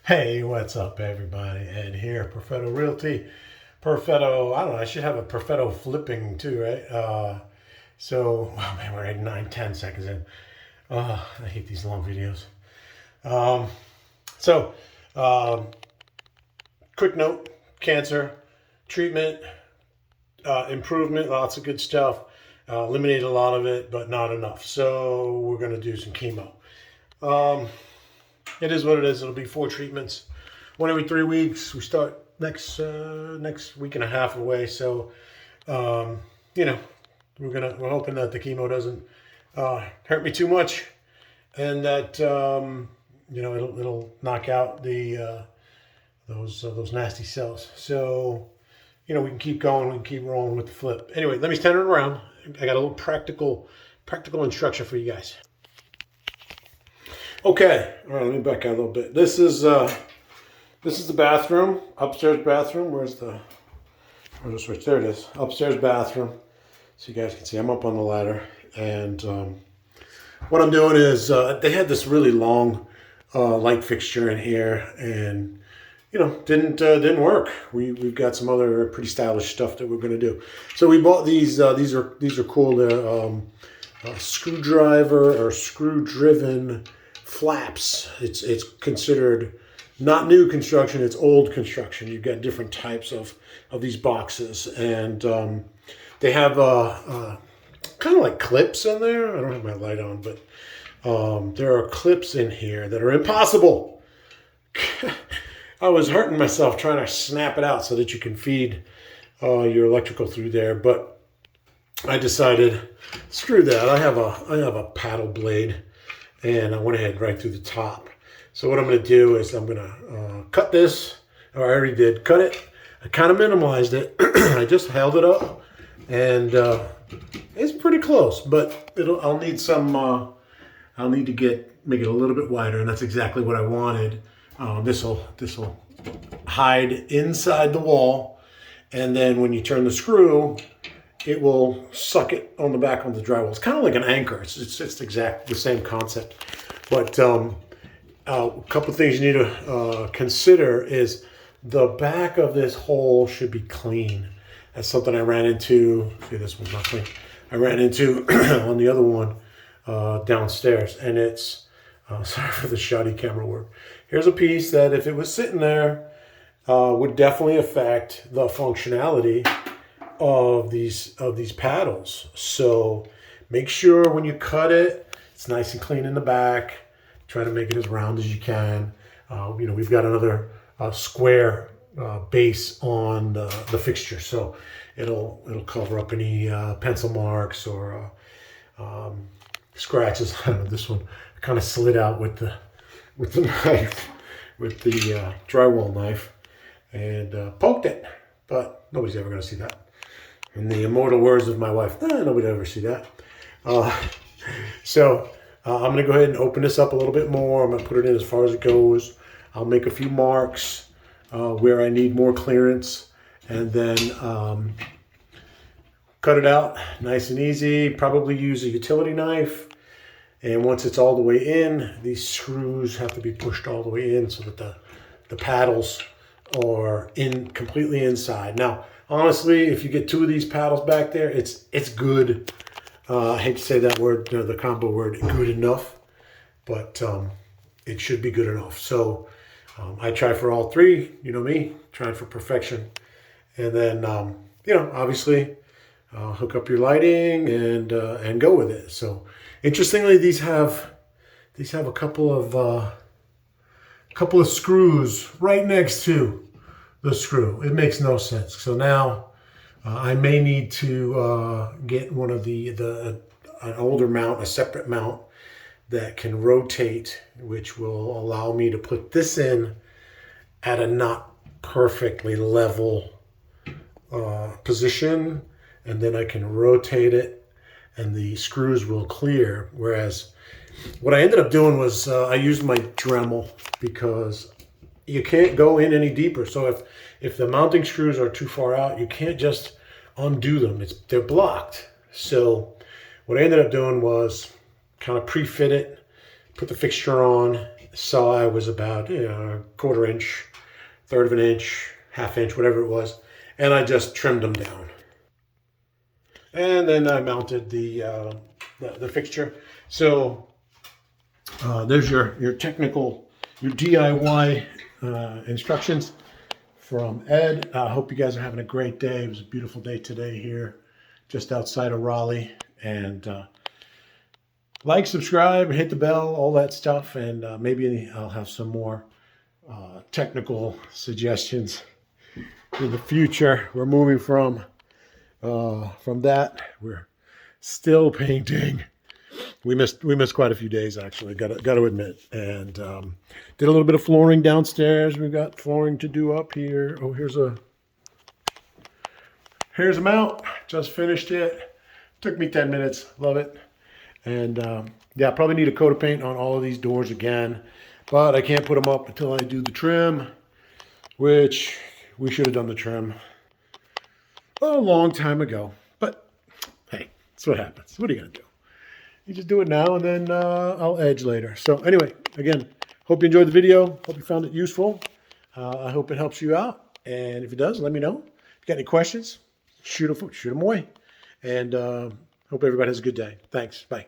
Hey, what's up, everybody? Ed here, Perfetto Realty. Perfetto, I don't know, I should have a Perfetto flipping too, right? Oh man, we're at 9, 10 seconds in. I hate these long videos. Um, so, um, Quick note, cancer, treatment, improvement, lots of good stuff. Eliminated a lot of it, but not enough. So we're going to do some chemo. It is what it is. It'll be 4 treatments, one every 3 weeks. We start next week and a half away. So, you know, we're hoping that the chemo doesn't hurt me too much, and that it'll knock out the those nasty cells. So, we can keep going. We can keep rolling with the flip. Anyway, let me turn it around. I got a little practical instruction for you guys. Okay, all right, let me back out a little bit. This is the bathroom, upstairs bathroom. Where's the switch? There it is, upstairs bathroom. So you guys can see I'm up on the ladder, and what I'm doing is they had this really long light fixture in here, and didn't work. We've got some other pretty stylish stuff that we're going to do. So we bought these. These are cool. They're screwdriver or screw-driven flaps. It's considered not new construction, it's old construction. You've got different types of these boxes, and they have kind of like clips in there. I don't have my light on, but there are clips in here that are impossible. I was hurting myself trying to snap it out so that you can feed your electrical through there, but I decided, screw that. I have a paddle blade, and I went ahead right through the top. So what I'm going to do is I'm going to cut this, or I already did cut it. I kind of minimalized it. I just held it up, and it's pretty close, but I'll need to make it a little bit wider, and that's exactly what I wanted. This will hide inside the wall, and then when you turn the screw, it will suck it on the back of the drywall. It's kind of like an anchor. It's exactly the same concept. But a couple of things you need to consider is the back of this hole should be clean. That's something I ran into. See, this one's not clean. I ran into on the other one downstairs, and it's sorry for the shoddy camera work. Here's a piece that if it was sitting there would definitely affect the functionality of these paddles. So make sure when you cut it, it's nice and clean in the back. Try to make it as round as you can. We've got another square base on the fixture, so it'll cover up any pencil marks or scratches. I don't know, this one I kind of slid out with the knife, with the drywall knife, and poked it, but nobody's ever going to see that. In the immortal words of my wife, nobody will ever see that. So I'm going to go ahead and open this up a little bit more. I'm going to put it in as far as it goes. I'll make a few marks where I need more clearance, and then cut it out nice and easy. Probably use a utility knife. And once it's all the way in, these screws have to be pushed all the way in so that the paddles are completely inside. Now, honestly, if you get 2 of these paddles back there, it's good. I hate to say that word, the combo word, good enough, but it should be good enough. So I try for all 3, you know me, trying for perfection. And then, obviously hook up your lighting and go with it. So interestingly, these have a couple of screws right next to the screw. It makes no sense. So now I may need to get one of an older mount, a separate mount that can rotate, which will allow me to put this in at a not perfectly level position, and then I can rotate it and the screws will clear. Whereas what I ended up doing was I used my Dremel, because you can't go in any deeper. So if the mounting screws are too far out, you can't just undo them. They're blocked. So what I ended up doing was kind of pre-fit it, put the fixture on, saw I was about a quarter inch, third of an inch, half inch, whatever it was, and I just trimmed them down. And then I mounted the fixture. So there's your technical, your DIY instructions from Ed. I hope you guys are having a great day. It was a beautiful day today here, just outside of Raleigh. And like, subscribe, hit the bell, all that stuff, and maybe I'll have some more technical suggestions in the future. We're moving from that. We're still painting. We missed quite a few days, actually. Got to admit. And did a little bit of flooring downstairs. We've got flooring to do up here. Oh, here's a mount. Just finished it. Took me 10 minutes. Love it. And yeah, probably need a coat of paint on all of these doors again. But I can't put them up until I do the trim, which we should have done the trim a long time ago. But hey, that's what happens. What are you going to do? You just do it now, and then I'll edge later. So anyway, again, hope you enjoyed the video. Hope you found it useful. I hope it helps you out. And if it does, let me know. If you got any questions, shoot them away. And hope everybody has a good day. Thanks. Bye.